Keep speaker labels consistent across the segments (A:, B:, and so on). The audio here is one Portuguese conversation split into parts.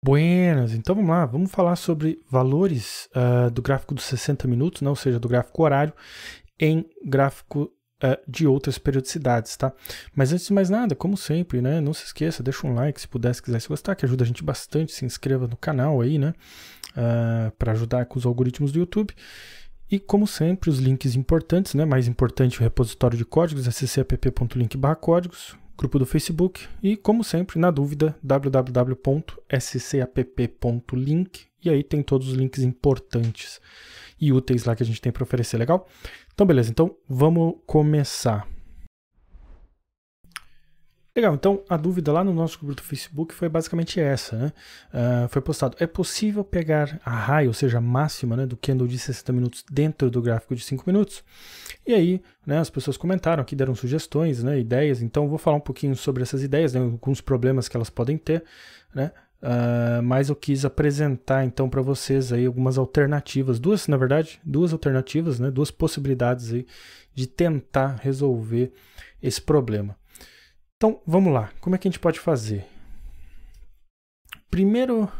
A: Buenas, então vamos lá, vamos falar sobre valores do gráfico dos 60 minutos, ou seja, do gráfico horário, em gráfico de outras periodicidades, tá? Mas antes de mais nada, como sempre, né, não se esqueça, deixa um like se puder, se quiser, se gostar, que ajuda a gente bastante, se inscreva no canal aí, né, para ajudar com os algoritmos do YouTube. E como sempre, os links importantes, né, mais importante o repositório de códigos, scapp.link/códigos, grupo do Facebook e, como sempre, na dúvida, www.scapp.link, e aí tem todos os links importantes e úteis lá que a gente tem para oferecer, legal? Então, beleza, então vamos começar. Legal, então a dúvida lá no nosso grupo do Facebook foi basicamente essa, né? Foi postado, é possível pegar a high, ou seja, a máxima, né, do candle de 60 minutos dentro do gráfico de 5 minutos? E aí, né, as pessoas comentaram aqui, deram sugestões, né, ideias, então vou falar um pouquinho sobre essas ideias, né, alguns problemas que elas podem ter, né? Mas eu quis apresentar então para vocês aí algumas alternativas, duas alternativas, né, duas possibilidades aí de tentar resolver esse problema. Então, vamos lá. Como é que a gente pode fazer? Primeiro,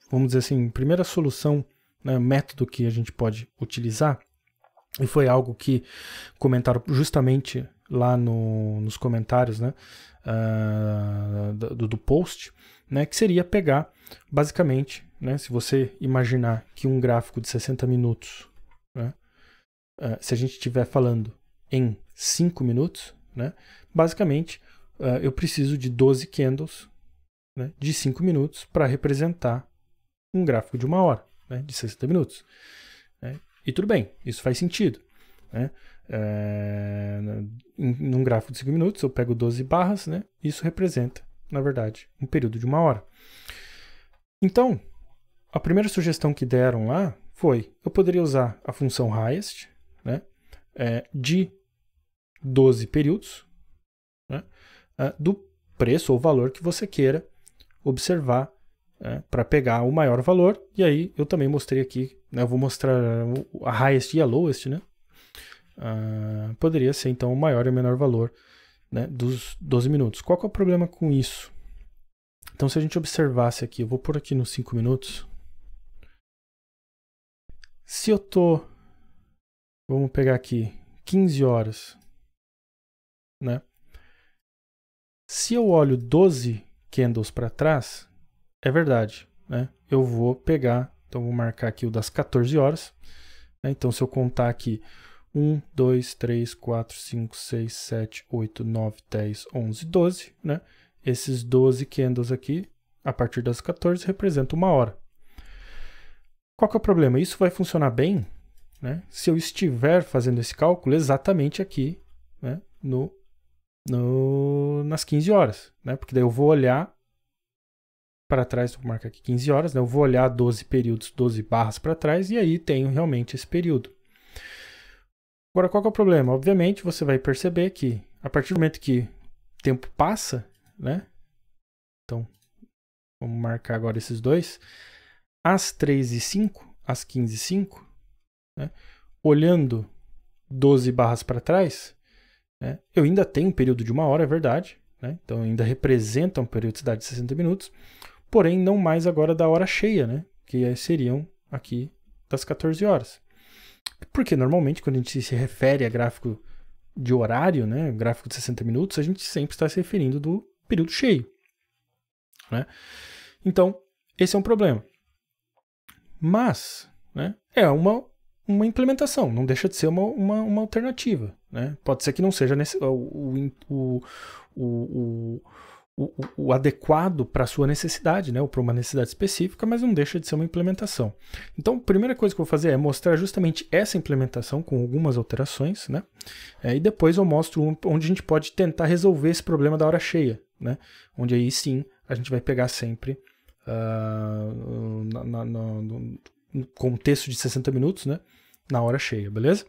A: vamos dizer assim, primeira solução, né, método que a gente pode utilizar, e foi algo que comentaram justamente lá nos comentários, né, do post, né, que seria pegar, basicamente, né, se você imaginar que um gráfico de 60 minutos, né, se a gente estiver falando em 5 minutos, né? Basicamente, eu preciso de 12 candles, né, de 5 minutos para representar um gráfico de 1 hora, né, de 60 minutos. Né? E tudo bem, isso faz sentido. Né? Num gráfico de 5 minutos, eu pego 12 barras, né? Isso representa, na verdade, um período de 1 hora. Então, a primeira sugestão que deram lá foi, eu poderia usar a função highest, né, de 12 períodos, né, do preço ou valor que você queira observar, para pegar o maior valor. E aí eu também mostrei aqui, né, eu vou mostrar a highest e a lowest, né, poderia ser então o maior e o menor valor, né, dos 12 minutos. Qual que é o problema com isso? Então, se a gente observasse aqui, eu vou pôr aqui nos 5 minutos. Se eu vamos pegar aqui 15 horas, né? Se eu olho 12 candles para trás, é verdade, né? Eu vou pegar, então vou marcar aqui o das 14 horas, né? Então se eu contar aqui 1, 2, 3, 4, 5, 6, 7, 8, 9, 10, 11, 12, né? Esses 12 candles aqui, a partir das 14, representam 1 hora. Qual que é o problema? Isso vai funcionar bem, né, se eu estiver fazendo esse cálculo exatamente aqui, né, nas 15 horas, né? Porque daí eu vou olhar para trás, vou marcar aqui 15 horas, né? Eu vou olhar 12 períodos, 12 barras para trás, e aí tenho realmente esse período. Agora, qual que é o problema? Obviamente, você vai perceber que a partir do momento que o tempo passa, né? Então, vamos marcar agora esses dois. Às 3h05, às 15h05, né? Olhando 12 barras para trás, né, eu ainda tenho um período de 1 hora, é verdade, né? Então ainda representa uma periodicidade de 60 minutos, porém não mais agora da hora cheia, né? Que seriam aqui das 14 horas. Porque normalmente quando a gente se refere a gráfico de horário, né, gráfico de 60 minutos, a gente sempre está se referindo do período cheio, né? Então, esse é um problema. Mas, né, é uma implementação, não deixa de ser uma alternativa, né? Pode ser que não seja o adequado para a sua necessidade, né, ou para uma necessidade específica, mas não deixa de ser uma implementação. Então, a primeira coisa que eu vou fazer é mostrar justamente essa implementação com algumas alterações, né? E depois eu mostro onde a gente pode tentar resolver esse problema da hora cheia, né? Onde aí sim a gente vai pegar sempre no contexto de 60 minutos, né, na hora cheia, beleza?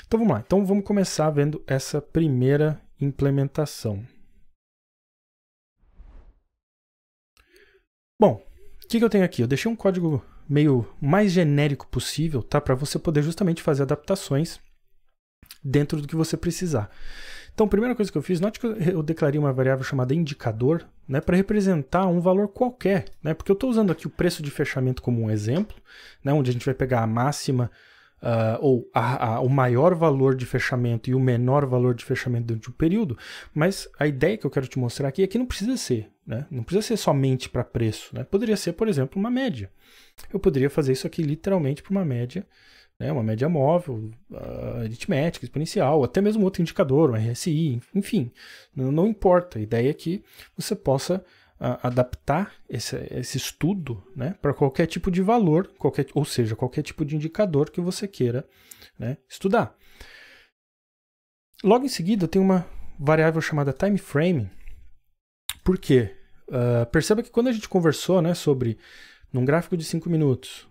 A: Então vamos lá. Então vamos começar vendo essa primeira implementação. Bom, o que eu tenho aqui? Eu deixei um código meio mais genérico possível, tá? Para você poder justamente fazer adaptações dentro do que você precisar. Então, a primeira coisa que eu fiz, note que eu declarei uma variável chamada indicador, né, para representar um valor qualquer, né, porque eu estou usando aqui o preço de fechamento como um exemplo, né, onde a gente vai pegar a máxima ou o maior valor de fechamento e o menor valor de fechamento dentro de um período, mas a ideia que eu quero te mostrar aqui é que não precisa ser, né, não precisa ser somente para preço, né, poderia ser, por exemplo, uma média. Eu poderia fazer isso aqui literalmente para uma média, né, uma média móvel, aritmética, exponencial, até mesmo outro indicador, um RSI, enfim, não importa. A ideia é que você possa adaptar esse estudo, né, para qualquer tipo de valor, ou seja, qualquer tipo de indicador que você queira, né, estudar. Logo em seguida, eu tenho uma variável chamada time frame. Por quê? Perceba que quando a gente conversou, né, sobre num gráfico de 5 minutos,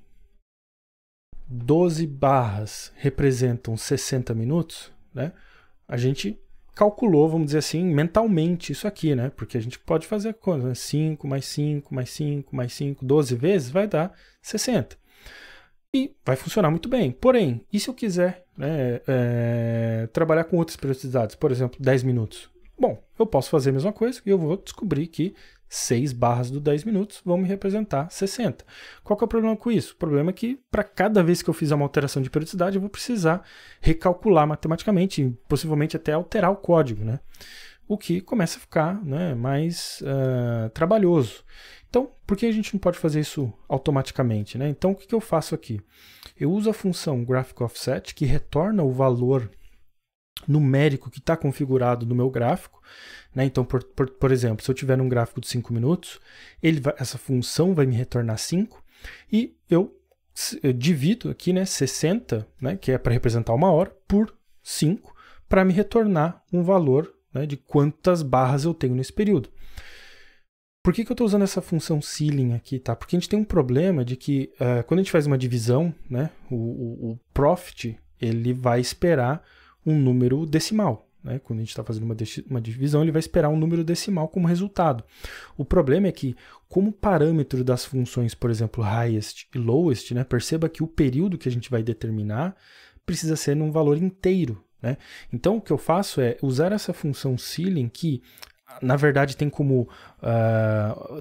A: 12 barras representam 60 minutos, né? A gente calculou, vamos dizer assim, mentalmente isso aqui, né? Porque a gente pode fazer a conta, né? 5 mais 5 mais 5 mais 5, 12 vezes vai dar 60. E vai funcionar muito bem. Porém, e se eu quiser, né, trabalhar com outras periodicidades, por exemplo, 10 minutos? Bom, eu posso fazer a mesma coisa e eu vou descobrir que 6 barras do 10 minutos vão me representar 60. Qual que é o problema com isso? O problema é que para cada vez que eu fizer uma alteração de periodicidade, eu vou precisar recalcular matematicamente e possivelmente até alterar o código, né? O que começa a ficar, né, mais trabalhoso. Então, por que a gente não pode fazer isso automaticamente, né? Então, o que eu faço aqui? Eu uso a função GraphicOffset, que retorna o valor numérico que está configurado no meu gráfico, né? Então, por exemplo, se eu tiver um gráfico de 5 minutos, essa função vai me retornar 5 e eu divido aqui, né, 60, né, que é para representar uma hora, por 5 para me retornar um valor, né, de quantas barras eu tenho nesse período. Por que eu estou usando essa função ceiling aqui? Tá? Porque a gente tem um problema de que quando a gente faz uma divisão, né, o profit ele vai esperar um número decimal, né? Quando a gente está fazendo uma divisão, ele vai esperar um número decimal como resultado. O problema é que, como parâmetro das funções, por exemplo, highest e lowest, né? Perceba que o período que a gente vai determinar precisa ser num valor inteiro, né? Então, o que eu faço é usar essa função ceiling que, na verdade, tem como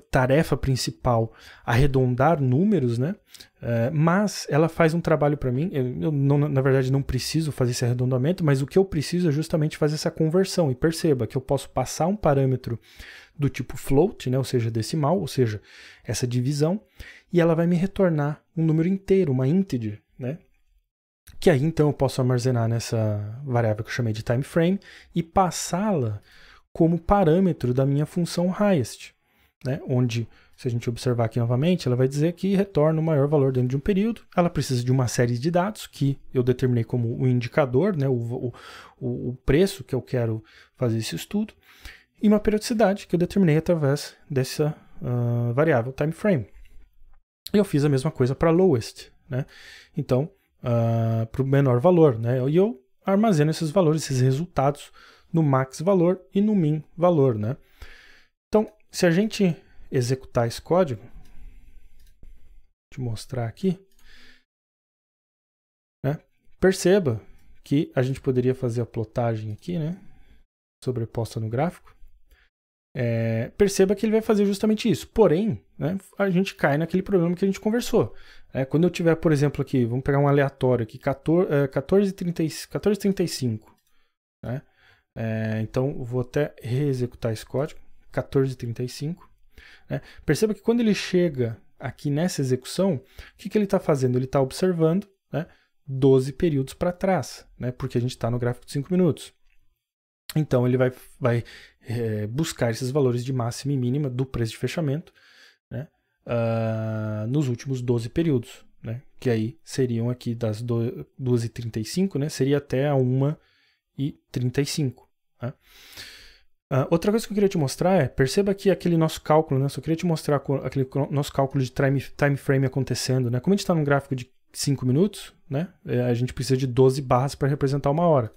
A: tarefa principal arredondar números, né? Mas ela faz um trabalho para mim. Eu na verdade, não preciso fazer esse arredondamento, mas o que eu preciso é justamente fazer essa conversão. E perceba que eu posso passar um parâmetro do tipo float, né? Ou seja, decimal, ou seja, essa divisão, e ela vai me retornar um número inteiro, uma integer, né? Que aí, então, eu posso armazenar nessa variável que eu chamei de time frame e passá-la como parâmetro da minha função highest, né? Onde, se a gente observar aqui novamente, ela vai dizer que retorna o maior valor dentro de um período. Ela precisa de uma série de dados que eu determinei como o indicador, né? o preço que eu quero fazer esse estudo, e uma periodicidade que eu determinei através dessa variável time frame. E eu fiz a mesma coisa para lowest, né? Então, para o menor valor, né? E eu armazeno esses valores, esses resultados, no max valor e no min valor, né? Então, se a gente executar esse código, vou te mostrar aqui, né? Perceba que a gente poderia fazer a plotagem aqui, né? Sobreposta no gráfico. Perceba que ele vai fazer justamente isso. Porém, né, a gente cai naquele problema que a gente conversou. Quando eu tiver, por exemplo, aqui, vamos pegar um aleatório aqui, 14:35, né? Então, eu vou até reexecutar esse código, 14:35. Né? Perceba que quando ele chega aqui nessa execução, o que ele está fazendo? Ele está observando, né, 12 períodos para trás, né, porque a gente está no gráfico de 5 minutos. Então, ele vai buscar esses valores de máxima e mínima do preço de fechamento, né, nos últimos 12 períodos, né, que aí seriam aqui das 2:35, né, seria até a 1:35. Né? Outra coisa que eu queria te mostrar perceba que aquele nosso cálculo, né, só queria te mostrar aquele nosso cálculo de time frame acontecendo, né? Como a gente está num gráfico de 5 minutos, né, a gente precisa de 12 barras para representar uma hora.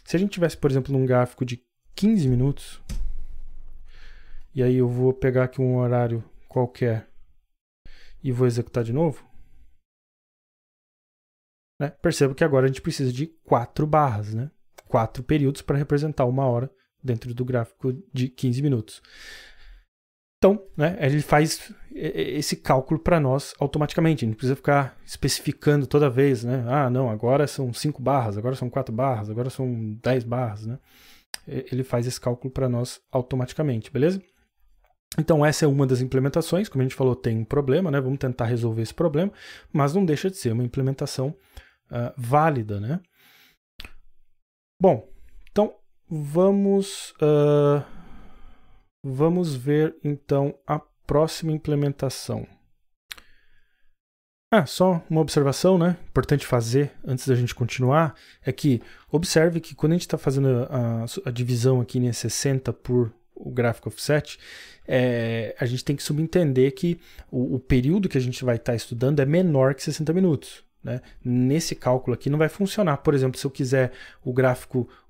A: Se a gente tivesse, por exemplo, num gráfico de 15 minutos, e aí eu vou pegar aqui um horário qualquer e vou executar de novo, né, perceba que agora a gente precisa de 4 barras, né? 4 períodos para representar 1 hora dentro do gráfico de 15 minutos. Então, né, ele faz esse cálculo para nós automaticamente, a gente não precisa ficar especificando toda vez, né? Ah, não, agora são 5 barras, agora são 4 barras, agora são 10 barras, né? Ele faz esse cálculo para nós automaticamente, beleza? Então essa é uma das implementações, como a gente falou, tem um problema, né? Vamos tentar resolver esse problema, mas não deixa de ser uma implementação válida, né? Bom, então vamos ver então a próxima implementação. Só uma observação, né? Importante fazer antes da gente continuar, é que observe que quando a gente está fazendo a divisão aqui em 60 por o gráfico offset, a gente tem que subentender que o período que a gente vai estar estudando é menor que 60 minutos. Né? Nesse cálculo aqui não vai funcionar. Por exemplo, se eu quiser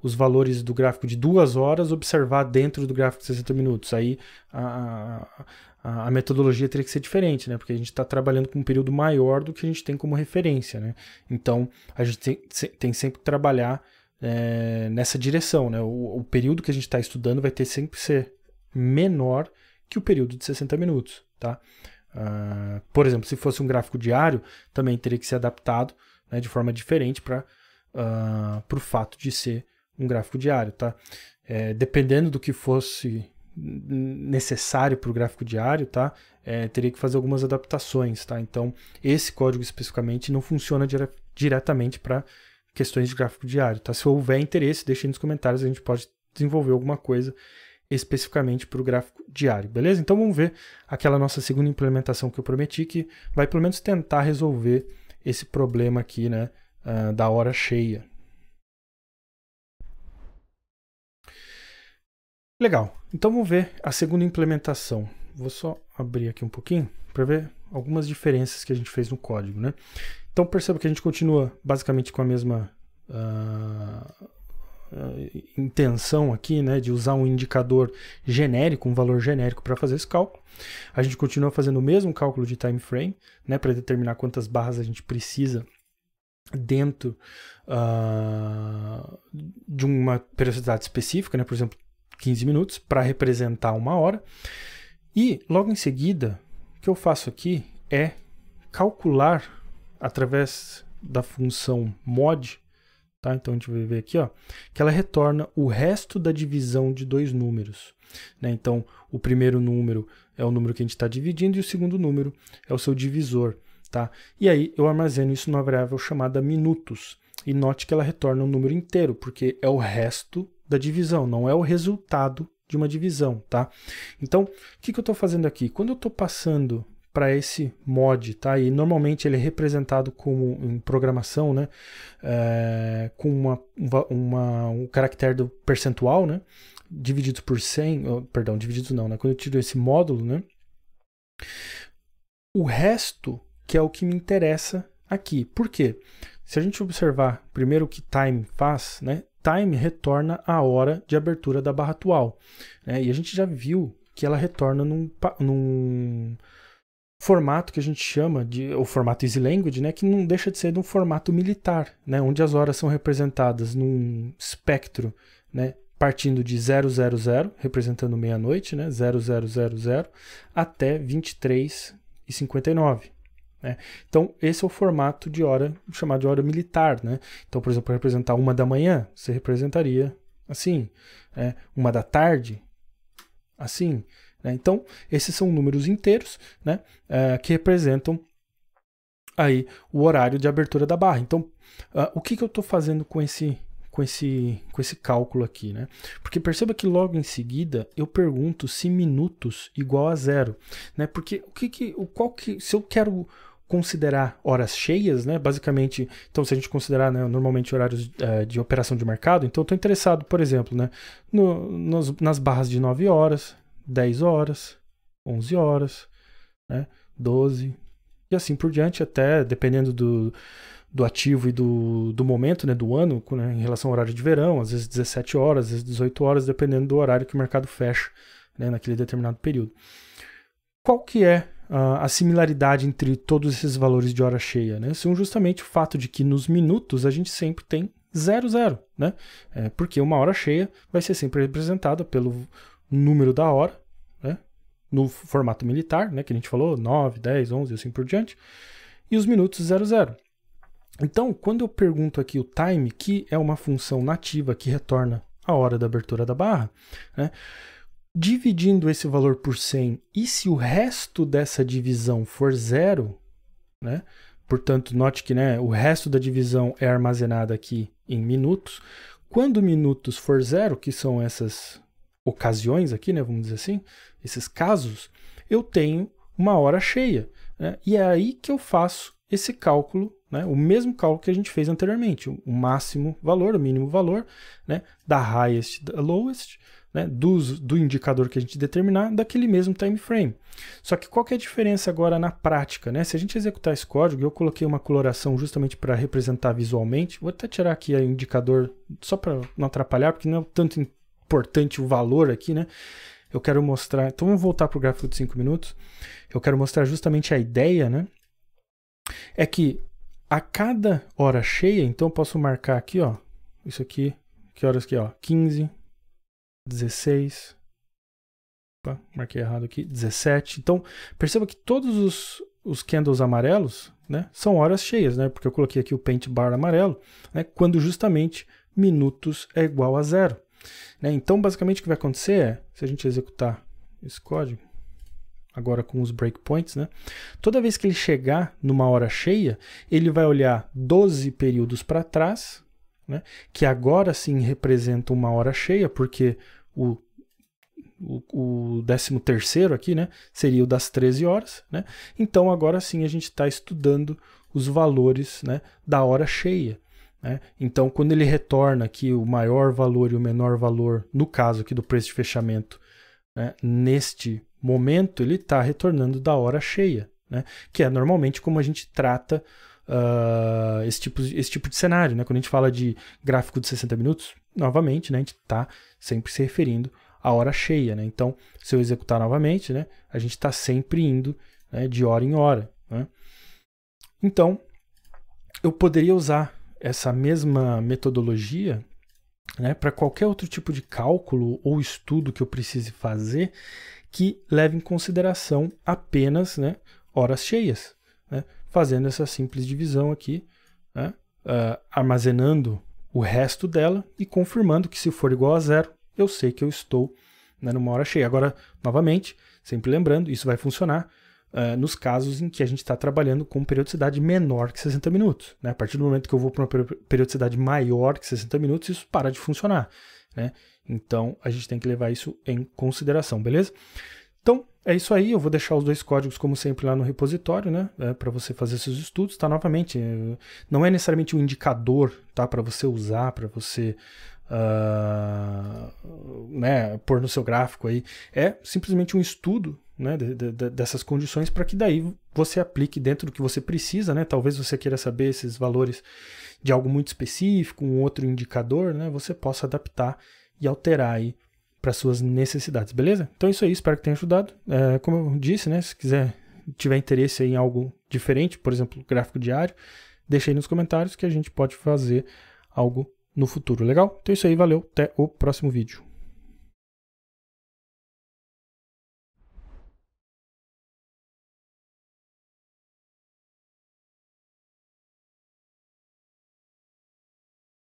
A: os valores do gráfico de 2 horas observar dentro do gráfico de 60 minutos, aí a metodologia teria que ser diferente, né? Porque a gente está trabalhando com um período maior do que a gente tem como referência. Né? Então, a gente tem sempre que trabalhar nessa direção. Né? O período que a gente está estudando vai ter sempre que ser menor que o período de 60 minutos. Tá? Por exemplo, se fosse um gráfico diário, também teria que ser adaptado, né, de forma diferente para o fato de ser um gráfico diário. Tá? Dependendo do que fosse necessário para o gráfico diário, tá? Teria que fazer algumas adaptações. Tá? Então, esse código especificamente não funciona diretamente para questões de gráfico diário. Tá? Se houver interesse, deixe aí nos comentários, a gente pode desenvolver alguma coisa especificamente para o gráfico diário, beleza? Então vamos ver aquela nossa segunda implementação que eu prometi, que vai pelo menos tentar resolver esse problema aqui, né, da hora cheia. Legal, então vamos ver a segunda implementação. Vou só abrir aqui um pouquinho para ver algumas diferenças que a gente fez no código, né? Então perceba que a gente continua basicamente com a mesma intenção aqui, né, de usar um indicador genérico, um valor genérico para fazer esse cálculo. A gente continua fazendo o mesmo cálculo de time frame, né, para determinar quantas barras a gente precisa dentro de uma periodicidade específica, né, por exemplo, 15 minutos, para representar 1 hora. E logo em seguida, o que eu faço aqui é calcular através da função mod. Tá? Então a gente vai ver aqui, ó, que ela retorna o resto da divisão de 2 números. Né? Então o primeiro número é o número que a gente está dividindo e o segundo número é o seu divisor. Tá? E aí eu armazeno isso numa variável chamada minutos. E note que ela retorna um número inteiro, porque é o resto da divisão, não é o resultado de uma divisão. Tá? Então o que eu estou fazendo aqui? Quando eu estou passando para esse mod, tá? E normalmente ele é representado como em programação, né? Com um caractere do percentual, né? Dividido por 100, perdão, dividido não, né? Quando eu tiro esse módulo, né? O resto que é o que me interessa aqui. Por quê? Se a gente observar primeiro o que time faz, né? Time retorna a hora de abertura da barra atual, né? E a gente já viu que ela retorna num formato que a gente chama de o formato Easy Language, né, que não deixa de ser de um formato militar, né, onde as horas são representadas num espectro, né, partindo de 000, representando meia-noite, né, 0000, até 23h59. Né? Então, esse é o formato de hora, chamado de hora militar. Né? Então, por exemplo, para representar 1 da manhã, você representaria assim, 1 da tarde, assim. Então, esses são números inteiros, né, que representam aí o horário de abertura da barra. Então, o que eu estou fazendo com esse cálculo aqui? Né? Porque perceba que logo em seguida eu pergunto se minutos igual a 0. Né? Porque se eu quero considerar horas cheias, né, basicamente, então se a gente considerar, né, normalmente horários de operação de mercado, então eu estou interessado, por exemplo, né, nas barras de 9 horas, 10 horas, 11 horas, né, 12, e assim por diante, até dependendo do ativo e do momento, né, do ano, né, em relação ao horário de verão, às vezes 17 horas, às vezes 18 horas, dependendo do horário que o mercado fecha, né, naquele determinado período. Qual que é a similaridade entre todos esses valores de hora cheia? Né? São justamente o fato de que nos minutos a gente sempre tem 00, né? Porque uma hora cheia vai ser sempre representada pelo número da hora, né? No formato militar, né? Que a gente falou, 9, 10, 11 e assim por diante, e os minutos 00. Então, quando eu pergunto aqui o time, que é uma função nativa que retorna a hora da abertura da barra, né? Dividindo esse valor por 100, e se o resto dessa divisão for 0, né? Portanto, note que, né, o resto da divisão é armazenado aqui em minutos. Quando minutos for 0, que são essas ocasiões aqui, né, vamos dizer assim, esses casos, eu tenho uma hora cheia, né? E é aí que eu faço esse cálculo, né, o mesmo cálculo que a gente fez anteriormente, o máximo valor, o mínimo valor, né, da highest, da lowest, né, do indicador que a gente determinar, daquele mesmo time frame. Só que qual que é a diferença agora na prática, né? Se a gente executar esse código, eu coloquei uma coloração justamente para representar visualmente, vou até tirar aqui o indicador só para não atrapalhar, porque não é tanto importante o valor aqui, né? Eu quero mostrar, então vamos voltar para o gráfico de 5 minutos, eu quero mostrar justamente a ideia, né? É que a cada hora cheia, então eu posso marcar aqui, ó, isso aqui, que horas aqui, ó, 15, 16, opa, marquei errado aqui, 17. Então, perceba que todos os candles amarelos, né, são horas cheias, né, porque eu coloquei aqui o paint bar amarelo, né, quando justamente minutos é igual a 0. Né? Então, basicamente, o que vai acontecer é, se a gente executar esse código, agora com os breakpoints, né, toda vez que ele chegar numa hora cheia, ele vai olhar 12 períodos para trás, né, que agora sim representa uma hora cheia, porque o 13º aqui, né, seria o das 13 horas. Né? Então, agora sim a gente está estudando os valores, né, da hora cheia. Né? Então, quando ele retorna aqui o maior valor e o menor valor, no caso aqui do preço de fechamento, né, neste momento, ele está retornando da hora cheia, né, que é normalmente como a gente trata esse tipo de cenário. Né? Quando a gente fala de gráfico de 60 minutos, novamente, né, a gente está sempre se referindo à hora cheia. Né? Então, se eu executar novamente, né, a gente está sempre indo, né, de hora em hora. Né? Então, eu poderia usar essa mesma metodologia, né, para qualquer outro tipo de cálculo ou estudo que eu precise fazer que leve em consideração apenas, né, horas cheias. Né? Fazendo essa simples divisão aqui, né, armazenando o resto dela e confirmando que se for igual a 0, eu sei que eu estou, né, numa hora cheia. Agora, novamente, sempre lembrando, isso vai funcionar nos casos em que a gente está trabalhando com periodicidade menor que 60 minutos. Né? A partir do momento que eu vou para uma periodicidade maior que 60 minutos, isso para de funcionar. Né? Então, a gente tem que levar isso em consideração, beleza? Então, é isso aí. Eu vou deixar os dois códigos, como sempre, lá no repositório, né? Para você fazer seus estudos. Tá? Novamente, não é necessariamente um indicador, tá? Para você usar, para você né, pôr no seu gráfico aí. É simplesmente um estudo, né, dessas condições, para que daí você aplique dentro do que você precisa. Né? Talvez você queira saber esses valores de algo muito específico, um outro indicador, né? Você possa adaptar e alterar aí para suas necessidades, beleza? Então é isso aí, espero que tenha ajudado. Como eu disse, né, se tiver interesse em algo diferente, por exemplo, gráfico diário, deixa aí nos comentários que a gente pode fazer algo no futuro, legal? Então é isso aí, valeu, até o próximo vídeo.